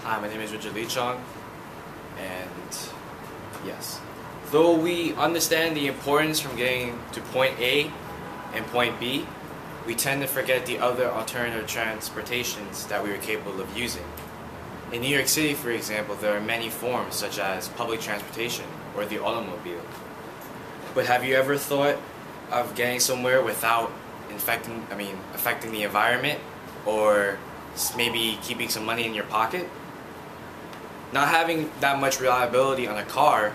Hi, my name is Richard Lee Chong, and yes, though we understand the importance from getting to point A and point B, we tend to forget the other alternative transportations that we are capable of using. In New York City, for example, there are many forms such as public transportation or the automobile. But have you ever thought of getting somewhere without affecting the environment, or maybe keeping some money in your pocket? Not having that much reliability on a car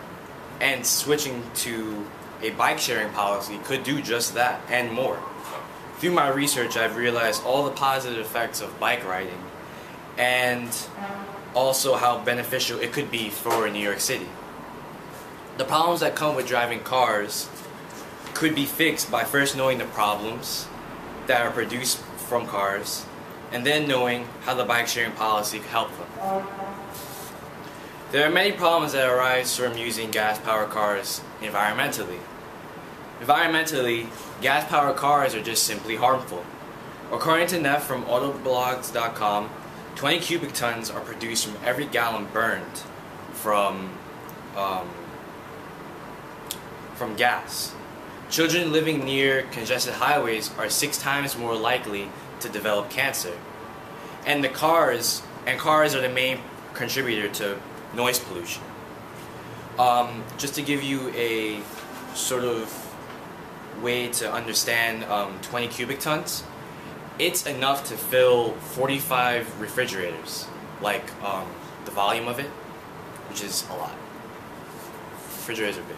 and switching to a bike sharing policy could do just that and more. Through my research, I've realized all the positive effects of bike riding and also how beneficial it could be for New York City. The problems that come with driving cars could be fixed by first knowing the problems that are produced from cars and then knowing how the bike sharing policy could help them. There are many problems that arise from using gas-powered cars environmentally. Environmentally, gas-powered cars are just simply harmful. According to Neff from autoblogs.com, 20 cubic tons are produced from every gallon burned from gas. Children living near congested highways are 6 times more likely to develop cancer. And cars are the main contributor to noise pollution. Just to give you a sort of way to understand 20 cubic tons, it's enough to fill 45 refrigerators, like the volume of it, which is a lot. Refrigerators are big.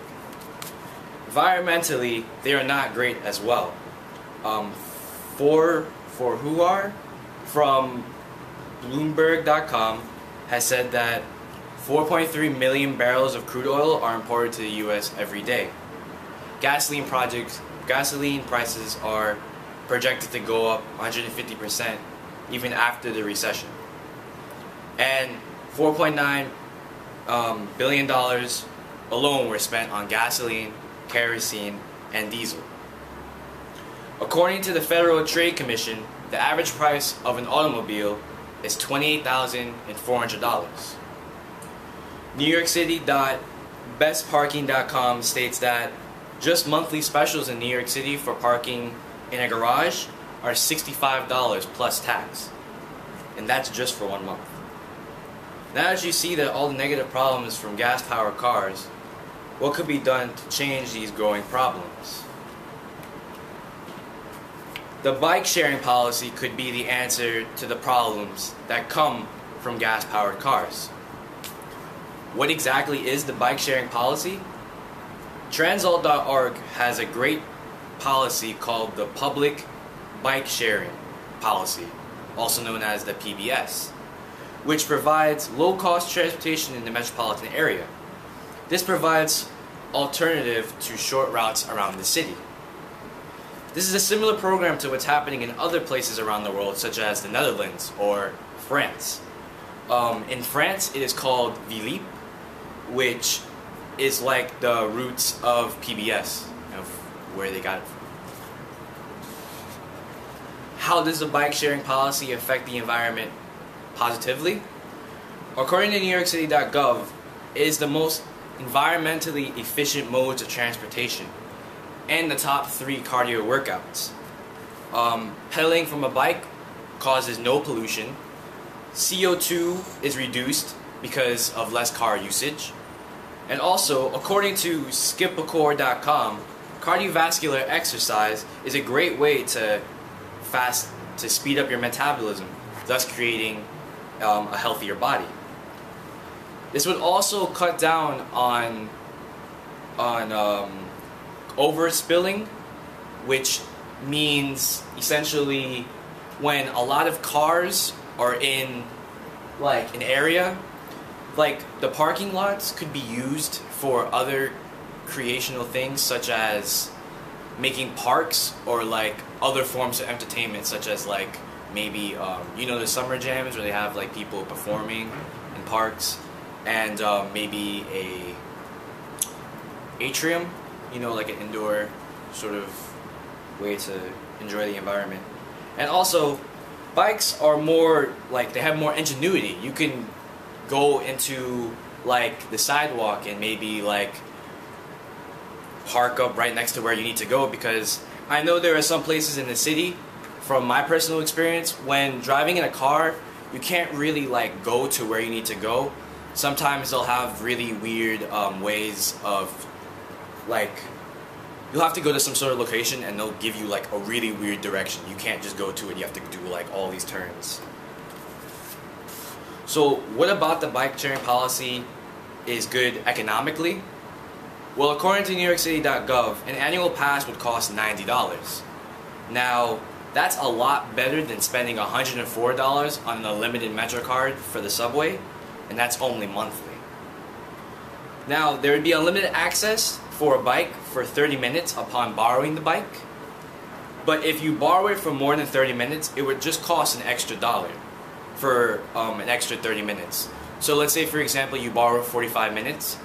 Environmentally, they are not great as well. For who are from Bloomberg.com has said that 4.3 million barrels of crude oil are imported to the U.S. every day. Gasoline prices are projected to go up 150% even after the recession. And $4.9 billion alone were spent on gasoline, kerosene, and diesel. According to the Federal Trade Commission, the average price of an automobile is $28,400. NewYorkCity.bestparking.com states that just monthly specials in New York City for parking in a garage are $65 plus tax. And that's just for 1 month. Now that you see that all the negative problems from gas-powered cars, what could be done to change these growing problems? The bike sharing policy could be the answer to the problems that come from gas-powered cars. What exactly is the bike sharing policy? Transalt.org has a great policy called the Public Bike Sharing Policy, also known as the PBS, which provides low-cost transportation in the metropolitan area. This provides alternative to short routes around the city. This is a similar program to what's happening in other places around the world, such as the Netherlands or France. In France, it is called Vilip, which is like the roots of PBS, of where they got it from. How does the bike sharing policy affect the environment positively? According to NewYorkCity.gov, it is the most environmentally efficient modes of transportation and the top 3 cardio workouts. Pedaling from a bike causes no pollution. CO2 is reduced because of less car usage. And also, according to skipacore.com, cardiovascular exercise is a great way to speed up your metabolism, thus creating a healthier body. This would also cut down on overspilling, which means essentially when a lot of cars are in like an area, like the parking lots could be used for other creational things such as making parks or like other forms of entertainment, such as like maybe the summer jams where they have like people performing in parks, and maybe a atrium, like an indoor sort of way to enjoy the environment. And also, bikes are more like, they have more ingenuity. You can go into like the sidewalk and maybe like park up right next to where you need to go, because I know there are some places in the city, from my personal experience, when driving in a car, you can't really like go to where you need to go. Sometimes they'll have really weird ways of like, you'll have to go to some sort of location and they'll give you like a really weird direction. You can't just go to it, you have to do like all these turns. So what about the bike sharing policy is good economically? Well, according to NewYorkCity.gov, an annual pass would cost $90. Now, that's a lot better than spending $104 on an unlimited Metro card for the subway, and that's only monthly. Now, there would be unlimited access for a bike for 30 minutes upon borrowing the bike, but if you borrow it for more than 30 minutes, it would just cost an extra $1 for an extra 30 minutes. So let's say, for example, you borrow 45 minutes,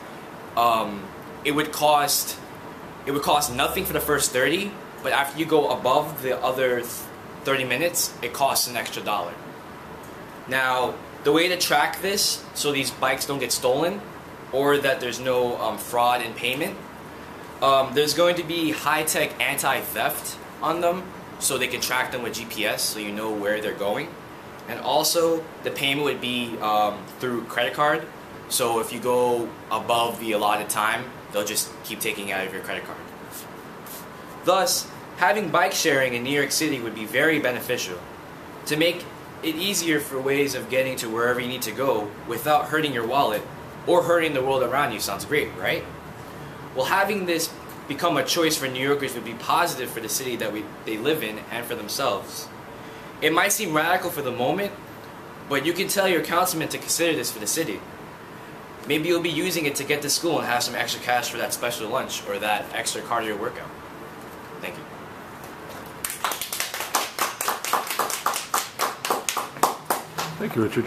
it would cost nothing for the first 30, but after you go above the other 30 minutes, it costs an extra $1. Now, the way to track this so these bikes don't get stolen, or that there's no fraud in payment, there's going to be high-tech anti-theft on them, so they can track them with GPS so you know where they're going. And also, the payment would be through credit card, so if you go above the allotted time, they'll just keep taking it out of your credit card. Thus, having bike sharing in New York City would be very beneficial to make it easier for ways of getting to wherever you need to go without hurting your wallet or hurting the world around you. Sounds great, right? Well, having this become a choice for New Yorkers would be positive for the city that they live in and for themselves. It might seem radical for the moment, but you can tell your councilman to consider this for the city. Maybe you'll be using it to get to school and have some extra cash for that special lunch or that extra cardio workout. Thank you. Thank you, Richard.